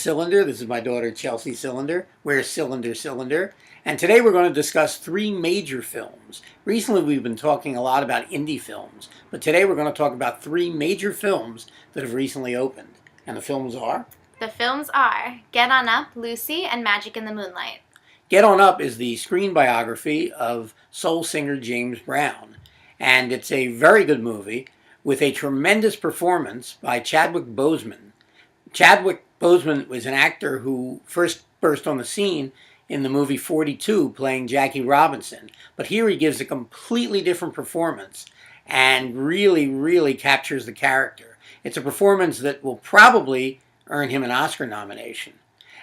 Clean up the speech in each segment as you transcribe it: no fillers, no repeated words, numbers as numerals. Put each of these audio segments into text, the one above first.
Cylinder. This is my daughter Chelsea Cylinder. We're Cylinder. And today we're going to discuss three major films. Recently we've been talking a lot about indie films, but today we're going to talk about three major films that have recently opened. And the films are? The films are Get On Up, Lucy, and Magic in the Moonlight. Get On Up is the screen biography of soul singer James Brown. And it's a very good movie with a tremendous performance by Chadwick Boseman. Chadwick Boseman was an actor who first burst on the scene in the movie 42 playing Jackie Robinson. But here he gives a completely different performance and really captures the character. It's a performance that will probably earn him an Oscar nomination.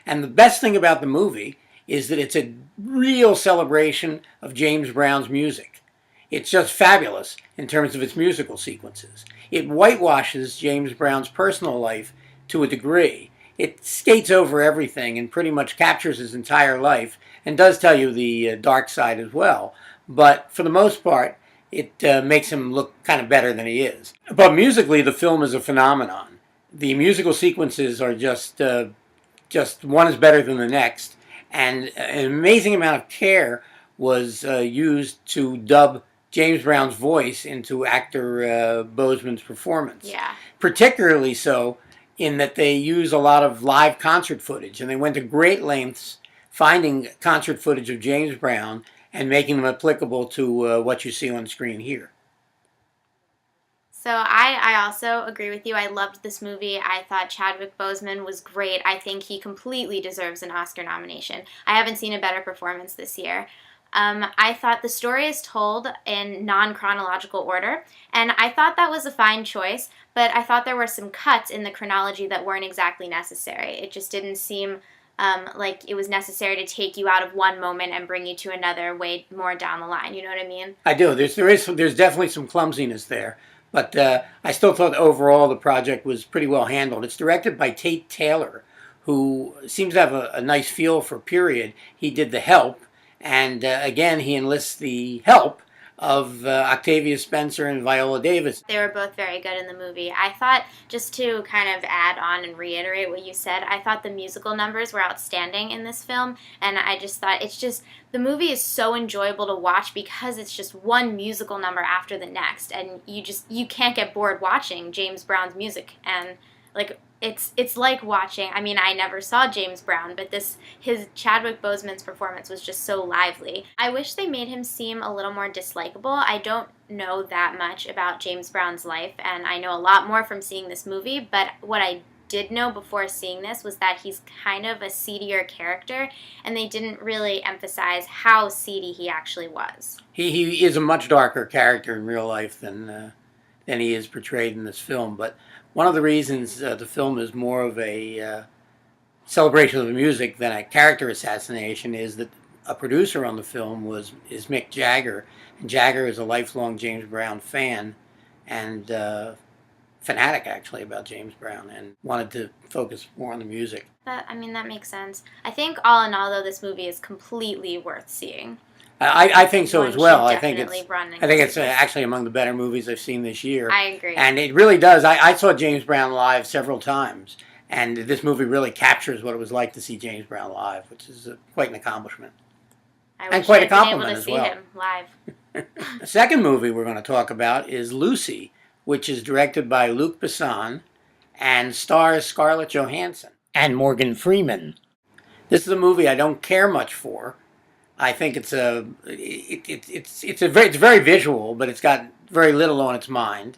And the best thing about the movie is that it's a real celebration of James Brown's music. It's just fabulous in terms of its musical sequences. It whitewashes James Brown's personal life to a degree. It skates over everything and pretty much captures his entire life and does tell you the dark side as well. But for the most part, it makes him look kind of better than he is. But musically, the film is a phenomenon. The musical sequences are just one is better than the next. And an amazing amount of care was used to dub James Brown's voice into actor Boseman's performance. Yeah. Particularly so in that they use a lot of live concert footage, and they went to great lengths finding concert footage of James Brown and making them applicable to what you see on screen here. So I also agree with you. I loved this movie. I thought Chadwick Boseman was great. I think he completely deserves an Oscar nomination. I haven't seen a better performance this year. I thought the story is told in non-chronological order, and I thought that was a fine choice, but I thought there were some cuts in the chronology that weren't exactly necessary. It just didn't seem like it was necessary to take you out of one moment and bring you to another way more down the line. You know what I mean? I do. There's definitely some clumsiness there, but I still thought overall the project was pretty well handled. It's directed by Tate Taylor, who seems to have a nice feel for period. He did The Help. And again, he enlists the help of Octavia Spencer and Viola Davis. They were both very good in the movie. I thought, just to kind of add on and reiterate what you said, I thought the musical numbers were outstanding in this film. And I just thought the movie is so enjoyable to watch because it's just one musical number after the next. And you can't get bored watching James Brown's music. And it's like watching, I mean, I never saw James Brown, but his Chadwick Boseman's performance was just so lively. I wish they made him seem a little more dislikable. I don't know that much about James Brown's life, and I know a lot more from seeing this movie, but what I did know before seeing this was that he's kind of a seedier character, and they didn't really emphasize how seedy he actually was. He is a much darker character in real life than he is portrayed in this film, but one of the reasons the film is more of a celebration of the music than a character assassination is that a producer on the film is Mick Jagger, and Jagger is a lifelong James Brown fan and fanatic actually about James Brown, and wanted to focus more on the music. That makes sense. I think all in all, though, this movie is completely worth seeing. I think so as well. I think it's actually among the better movies I've seen this year. I agree. And it really does. I saw James Brown live several times, and this movie really captures what it was like to see James Brown live, which is quite an accomplishment. And quite a compliment as well. Him live. The second movie we're going to talk about is Lucy, which is directed by Luc Besson and stars Scarlett Johansson and Morgan Freeman. This is a movie I don't care much for. I think it's very visual, but it's got very little on its mind,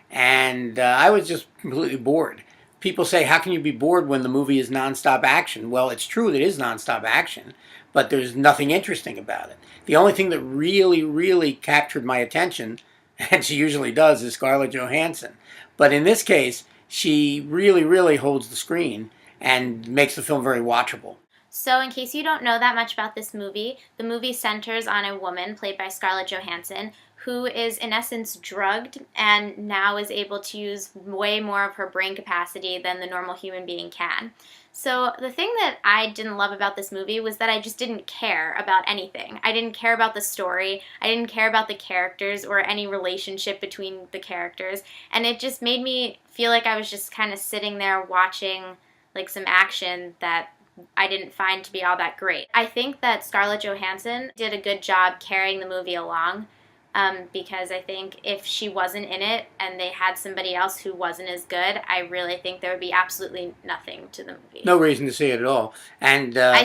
and I was just completely bored. People say, how can you be bored when the movie is nonstop action? Well, it's true that it is nonstop action, but there's nothing interesting about it. The only thing that really captured my attention, and she usually does, is Scarlett Johansson. But in this case, she really holds the screen and makes the film very watchable. So in case you don't know that much about this movie, the movie centers on a woman played by Scarlett Johansson who is in essence drugged and now is able to use way more of her brain capacity than the normal human being can. So the thing that I didn't love about this movie was that I just didn't care about anything. I didn't care about the story. I didn't care about the characters or any relationship between the characters. And it just made me feel like I was just kind of sitting there watching like some action that I didn't find to be all that great. I think that Scarlett Johansson did a good job carrying the movie along, because I think if she wasn't in it and they had somebody else who wasn't as good, I really think there would be absolutely nothing to the movie. No reason to see it at all. And I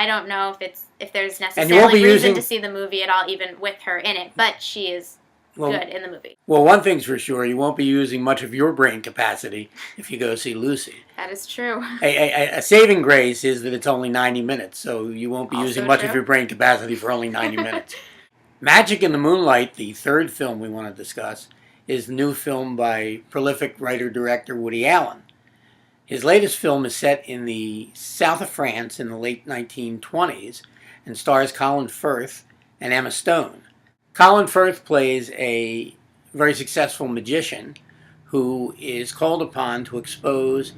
don't know if there's and you won't necessarily be reason using, to see the movie at all, even with her in it, but she is good in the movie. Well, one thing's for sure, you won't be using much of your brain capacity if you go see Lucy. That is true. A saving grace is that it's only 90 minutes, so you won't be Also using much true. of your brain capacity for only 90 minutes. Magic in the Moonlight, the third film we want to discuss, is the new film by prolific writer-director Woody Allen. His latest film is set in the south of France in the late 1920s and stars Colin Firth and Emma Stone. Colin Firth plays a very successful magician who is called upon to expose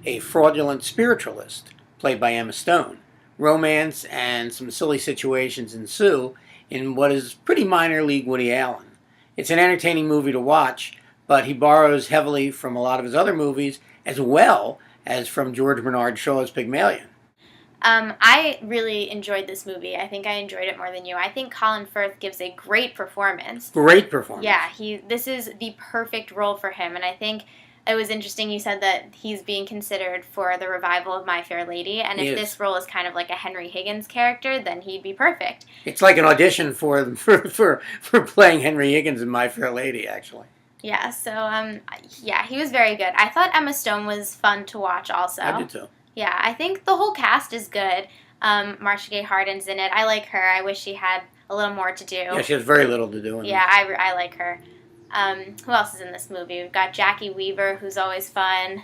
a fraudulent spiritualist, played by Emma Stone. Romance and some silly situations ensue in what is pretty minor league Woody Allen. It's an entertaining movie to watch, but he borrows heavily from a lot of his other movies, as well as from George Bernard Shaw's Pygmalion. I really enjoyed this movie. I think I enjoyed it more than you. I think Colin Firth gives a great performance. Great performance. Yeah, this is the perfect role for him, and I think it was interesting you said that he's being considered for the revival of My Fair Lady, and if this role is kind of like a Henry Higgins character, then he'd be perfect. It's like an audition for playing Henry Higgins in My Fair Lady, actually. Yeah, so, yeah, he was very good. I thought Emma Stone was fun to watch also. I did too. Yeah, I think the whole cast is good. Marcia Gay Harden's in it. I like her. I wish she had a little more to do. Yeah, she has very little to do in Yeah, I like her. Who else is in this movie? We've got Jackie Weaver, who's always fun.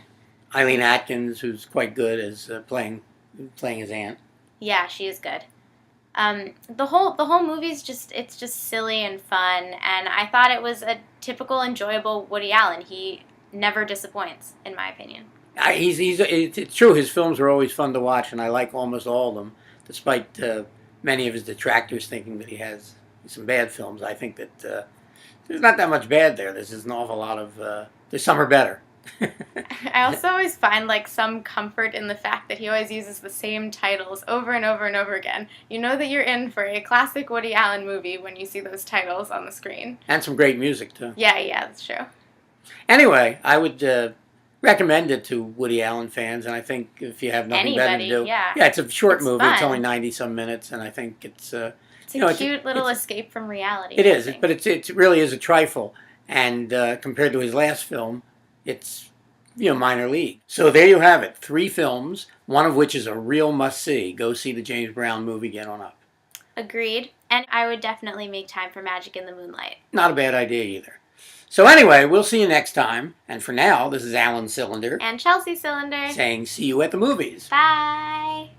Eileen Atkins, who's quite good as playing his aunt. Yeah, she is good. The whole movie's just silly and fun, and I thought it was a typical enjoyable Woody Allen. He never disappoints, in my opinion. It's true. His films are always fun to watch, and I like almost all of them, despite many of his detractors thinking that he has some bad films. I think that there's not that much bad there. There's an awful lot of. There's some are better. I also always find like some comfort in the fact that he always uses the same titles over and over and over again. You know that you're in for a classic Woody Allen movie when you see those titles on the screen. And some great music too. Yeah, that's true. Anyway, I would recommend it to Woody Allen fans, and I think if you have nothing better to do, yeah, it's a short movie. Fun. It's only 90-some minutes, and I think it's a cute little escape from reality. It is, but it really is a trifle, and compared to his last film, it's minor league. So there you have it, 3 films, one of which is a real must-see. Go see the James Brown movie. Get on up. Agreed, and I would definitely make time for Magic in the Moonlight. Not a bad idea either. So anyway, we'll see you next time. And for now, this is Alan Cylinder. And Chelsea Cylinder. Saying see you at the movies. Bye.